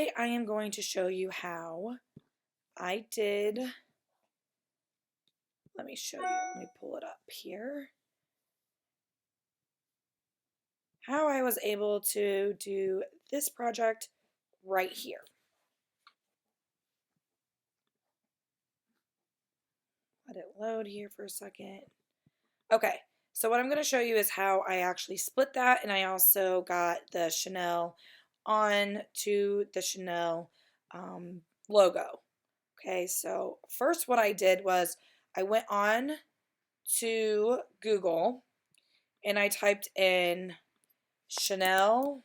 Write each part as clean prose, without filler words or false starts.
Today I am going to show you how I did, let me show you, let me pull it up here, how I was able to do this project right here. Let it load here for a second. Okay, so what I'm going to show you is how I actually split that, and I also got the Chanel on to the Chanel logo. Okay, so first what I did was I went on to Google and I typed in Chanel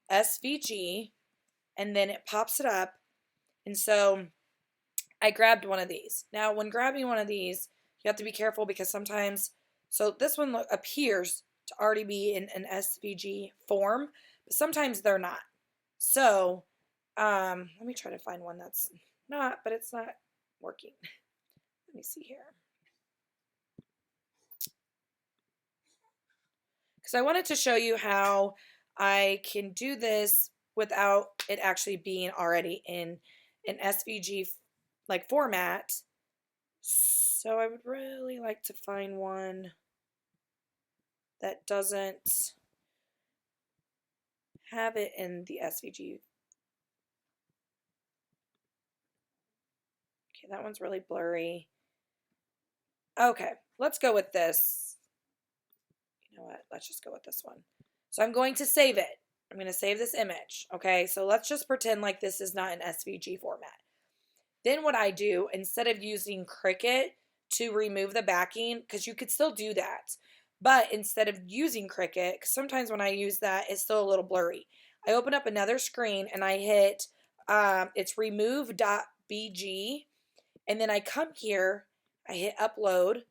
SVG and then it pops it up. And so I grabbed one of these. Now, when grabbing one of these, you have to be careful because sometimes, so this one appears to already be in an SVG form, but sometimes they're not. So let me try to find one that's not, but it's not working. Let me see here. Because I wanted to show you how I can do this without it actually being already in an SVG like format. So I would really like to find one that doesn't have it in the SVG. Okay, that one's really blurry. Okay, let's go with this. You know what? Let's just go with this one. So I'm going to save it. I'm going to save this image. Okay, so let's just pretend like this is not an SVG format. Then what I do, instead of using Cricut to remove the backing, because you could still do that, but instead of using Cricut, because sometimes when I use that, it's still a little blurry, I open up another screen and I hit, it's remove.bg, and then I come here, I hit upload,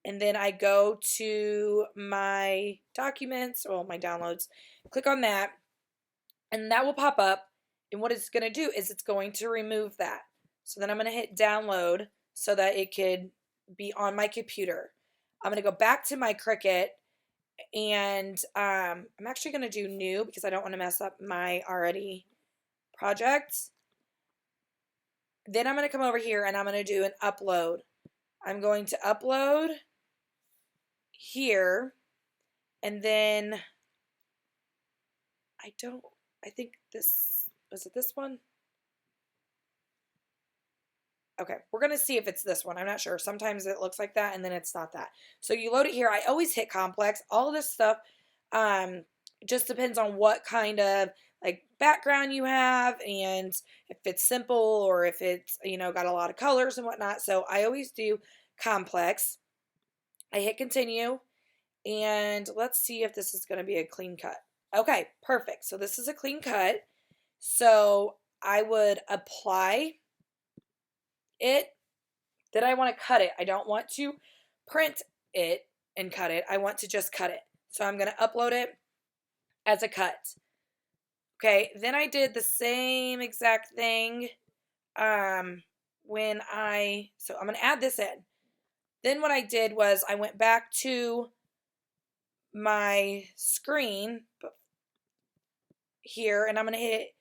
and then I go to my documents, or my downloads, click on that, and that will pop up, and what it's going to do is it's going to remove that. So then I'm going to hit download so that it could be on my computer. I'm going to go back to my Cricut, and I'm actually going to do new because I don't want to mess up my already project. Then I'm going to come over here and I'm going to do an upload. I'm going to upload here, and then I think this, was it this one? Okay, we're going to see if it's this one. I'm not sure. Sometimes it looks like that, and then it's not that. So you load it here. I always hit complex. All of this stuff just depends on what kind of like background you have and if it's simple or if it's, got a lot of colors and whatnot. So I always do complex. I hit continue, and let's see if this is going to be a clean cut. Okay, perfect. So this is a clean cut. So I would apply it. Then I want to cut it. I don't want to print it and cut it. I want to just cut it. So I'm going to upload it as a cut. Okay, then I did the same exact thing so I'm going to add this in. Then what I did was I went back to my screen here, and I'm going to hit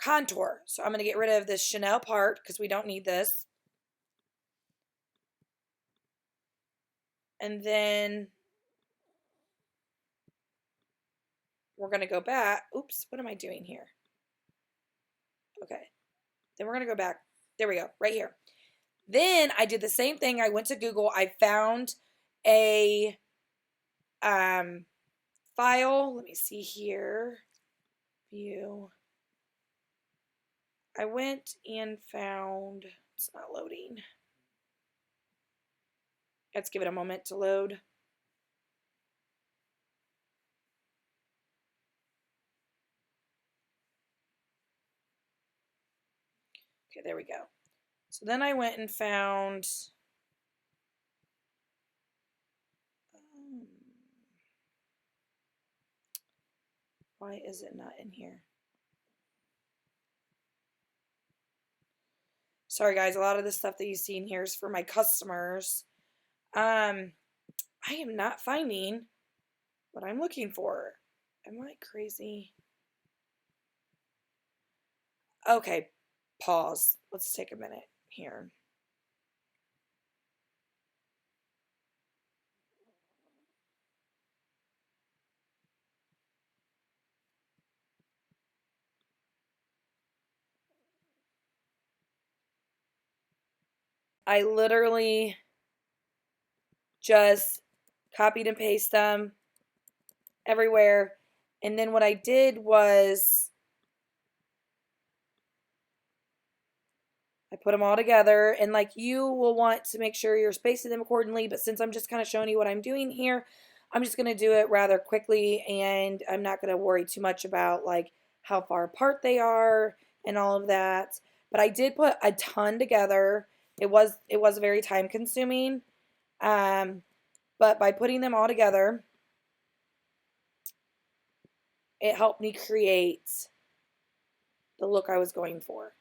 contour. So I'm going to get rid of this Chanel part because we don't need this. And then we're going to go back. Oops, what am I doing here? Okay. Then we're going to go back. There we go, right here. Then I did the same thing. I went to Google. I found a file. Let me see here. View. I went and found, it's not loading. Let's give it a moment to load. Okay, there we go. So then I went and found why is it not in here? Sorry guys, a lot of the stuff that you see in here is for my customers. I am not finding what I'm looking for. Am I crazy? Okay, pause. Let's take a minute here. I literally just copied and pasted them everywhere. And then what I did was I put them all together, and like you will want to make sure you're spacing them accordingly, but since I'm just kind of showing you what I'm doing here, I'm just going to do it rather quickly, and I'm not going to worry too much about like how far apart they are and all of that. But I did put a ton together. It was very time consuming. But by putting them all together, it helped me create the look I was going for.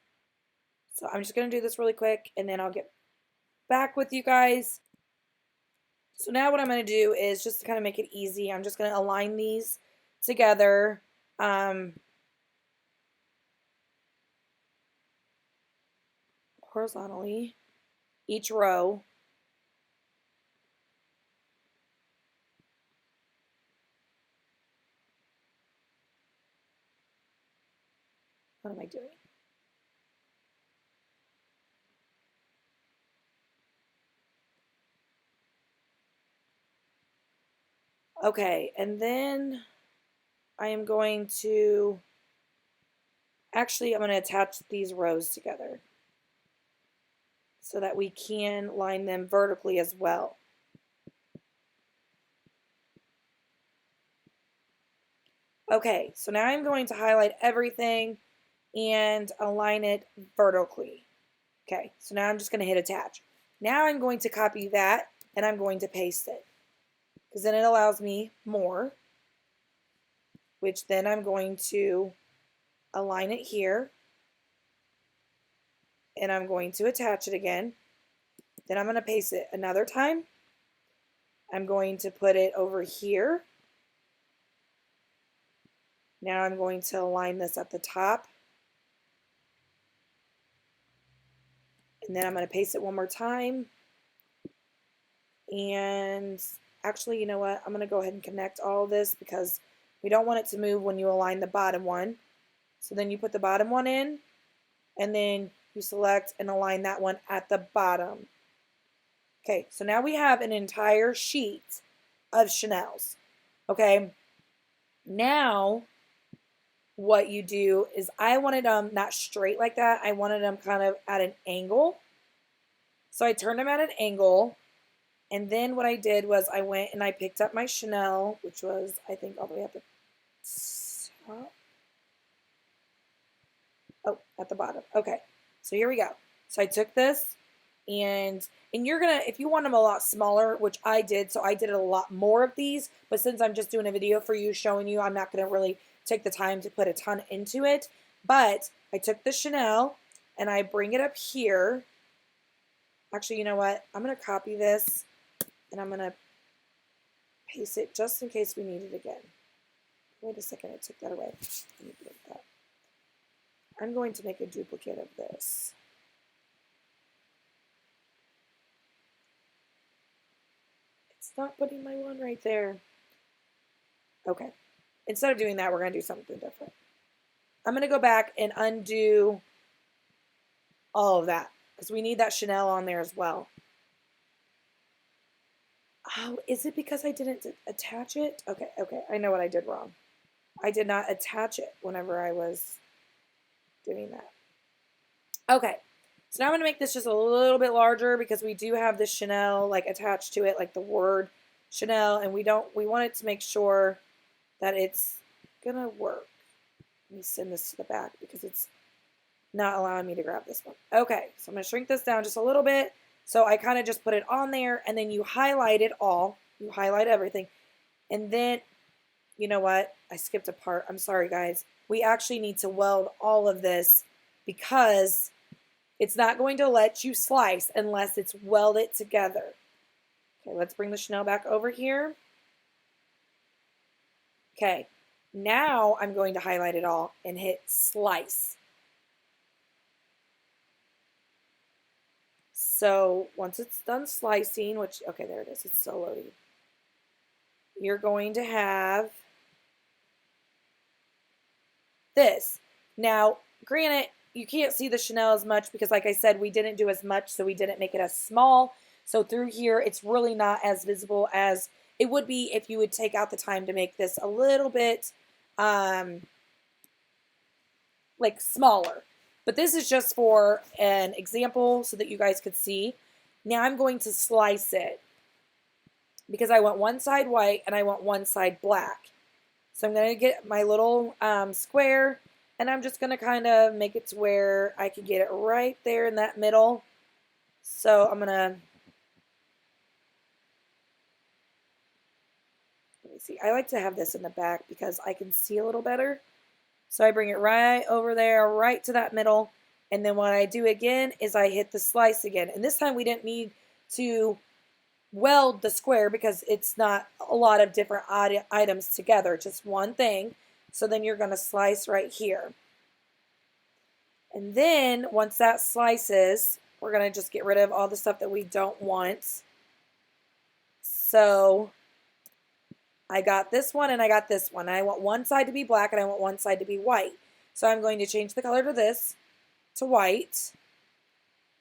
So I'm just going to do this really quick, and then I'll get back with you guys. So now what I'm going to do is just to kind of make it easy, I'm just going to align these together. Horizontally, each row. What am I doing? Okay, and then I am going to, actually I'm going to attach these rows together so that we can line them vertically as well. Okay, so now I'm going to highlight everything and align it vertically. Okay, so now I'm just going to hit attach. Now I'm going to copy that and I'm going to paste it, because then it allows me more, which then I'm going to align it here and I'm going to attach it again. Then I'm going to paste it another time. I'm going to put it over here. Now I'm going to align this at the top. And then I'm going to paste it one more time. And actually, you know what? I'm going to go ahead and connect all this because we don't want it to move when you align the bottom one. So then you put the bottom one in, and then you select and align that one at the bottom. Okay, so now we have an entire sheet of Chanel's. Okay, now what you do is I wanted them not straight like that. I wanted them kind of at an angle. So I turned them at an angle. And then what I did was I went and I picked up my Chanel, which was, I think, all the way at the top. Oh, at the bottom. Okay, so here we go. So I took this, and you're gonna, if you want them a lot smaller, which I did, so I did a lot more of these, but since I'm just doing a video for you showing you, I'm not gonna really take the time to put a ton into it. But I took the Chanel and I bring it up here. Actually, you know what? I'm gonna copy this and I'm gonna paste it just in case we need it again. Wait a second, I took that away. Let me do that. I'm going to make a duplicate of this. It's not putting my one right there. Okay. Instead of doing that, we're going to do something different. I'm going to go back and undo all of that because we need that Chanel on there as well. Oh, is it because I didn't attach it? Okay, I know what I did wrong. I did not attach it whenever I was doing that. Okay, so now I'm going to make this just a little bit larger because we do have the Chanel like attached to it, like the word Chanel, and we want it to make sure that it's going to work. Let me send this to the back because it's not allowing me to grab this one. Okay, so I'm going to shrink this down just a little bit. So I kind of just put it on there, and then you highlight it all. You highlight everything. And then, you know what? I skipped a part. I'm sorry, guys. We actually need to weld all of this because it's not going to let you slice unless it's welded together. Okay, let's bring the Chanel back over here. Okay, now I'm going to highlight it all and hit slice. So once it's done slicing, which, okay, there it is, it's still loading. You're going to have this. Now, granted, you can't see the Chanel as much because, like I said, we didn't do as much, so we didn't make it as small. So through here, it's really not as visible as it would be if you would take out the time to make this a little bit like smaller. But this is just for an example so that you guys could see. Now I'm going to slice it because I want one side white and I want one side black. So I'm going to get my little square, and I'm just going to kind of make it to where I can get it right there in that middle. So I'm going to, let me see, I like to have this in the back because I can see a little better. So I bring it right over there, right to that middle. And then what I do again is I hit the slice again. And this time we didn't need to weld the square because it's not a lot of different items together, just one thing. So then you're going to slice right here. And then once that slices, we're going to just get rid of all the stuff that we don't want. So I got this one and I got this one. I want one side to be black and I want one side to be white. So I'm going to change the color to this, to white.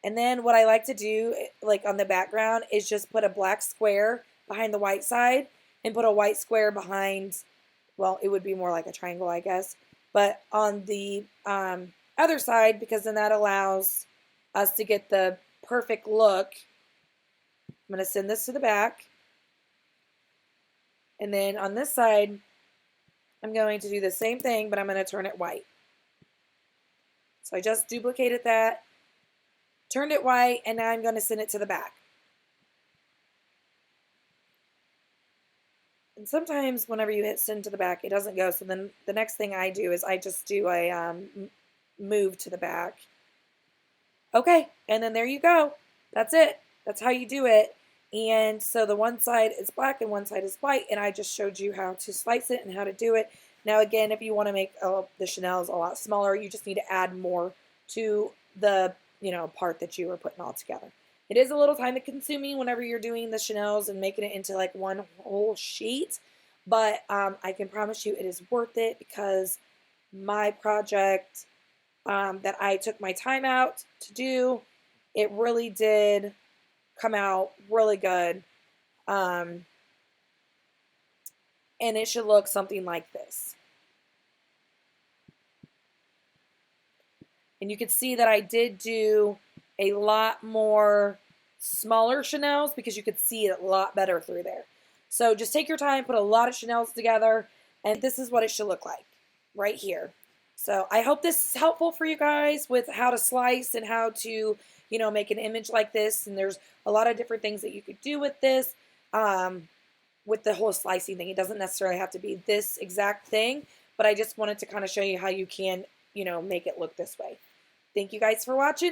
And then what I like to do, like on the background, is just put a black square behind the white side and put a white square behind, well, it would be more like a triangle, I guess. But on the other side, because then that allows us to get the perfect look. I'm going to send this to the back. And then on this side, I'm going to do the same thing, but I'm going to turn it white. So I just duplicated that, turned it white, and now I'm going to send it to the back. And sometimes whenever you hit send to the back, it doesn't go. So then the next thing I do is I just do a move to the back. Okay, and then there you go. That's it. That's how you do it. And so the one side is black and one side is white, and I just showed you how to slice it and how to do it. Now again, if you want to make the Chanel's a lot smaller, you just need to add more to the part that you were putting all together. It is a little time consuming whenever you're doing the Chanel's and making it into like one whole sheet, but I can promise you it is worth it because my project that I took my time out to do, it really did come out really good. And it should look something like this. And you can see that I did do a lot more smaller Chanel's because you could see it a lot better through there. So just take your time, put a lot of Chanel's together, and this is what it should look like right here. So I hope this is helpful for you guys with how to slice and how to, make an image like this. And there's a lot of different things that you could do with this, with the whole slicing thing. It doesn't necessarily have to be this exact thing, but I just wanted to kind of show you how you can, make it look this way. Thank you guys for watching.